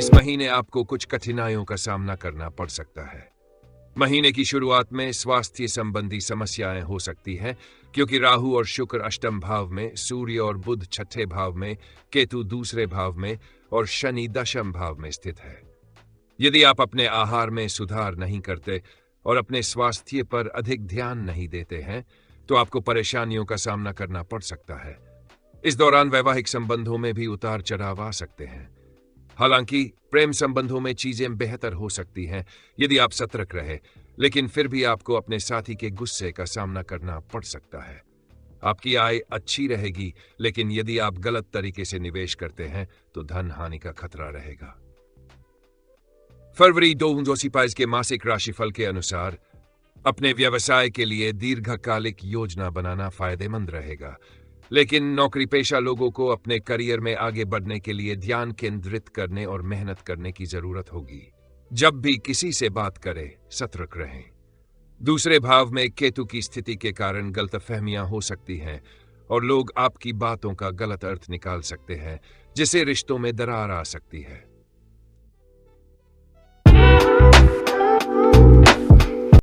इस महीने आपको कुछ कठिनाइयों का सामना करना पड़ सकता है। महीने की शुरुआत में स्वास्थ्य संबंधी समस्याएं हो सकती हैं, क्योंकि राहु और शुक्र अष्टम भाव में, सूर्य और बुध छठे भाव में, केतु दूसरे भाव में और शनि दशम भाव में स्थित है। यदि आप अपने आहार में सुधार नहीं करते और अपने स्वास्थ्य पर अधिक ध्यान नहीं देते हैं, तो आपको परेशानियों का सामना करना पड़ सकता है। इस दौरान वैवाहिक संबंधों में भी उतार चढ़ाव आ सकते हैं। हालांकि प्रेम संबंधों में चीजें बेहतर हो सकती हैं यदि आप सतर्क रहे, लेकिन फिर भी आपको अपने साथी के गुस्से का सामना करना पड़ सकता है। आपकी आय अच्छी रहेगी, लेकिन यदि आप गलत तरीके से निवेश करते हैं तो धन हानि का खतरा रहेगा। फरवरी 2025 के मासिक राशिफल के अनुसार अपने व्यवसाय के लिए दीर्घकालिक योजना बनाना फायदेमंद रहेगा, लेकिन नौकरी पेशा लोगों को अपने करियर में आगे बढ़ने के लिए ध्यान केंद्रित करने और मेहनत करने की जरूरत होगी। जब भी किसी से बात करें, सतर्क रहें। दूसरे भाव में केतु की स्थिति के कारण गलतफहमियां हो सकती हैं और लोग आपकी बातों का गलत अर्थ निकाल सकते हैं, जिससे रिश्तों में दरार आ सकती है।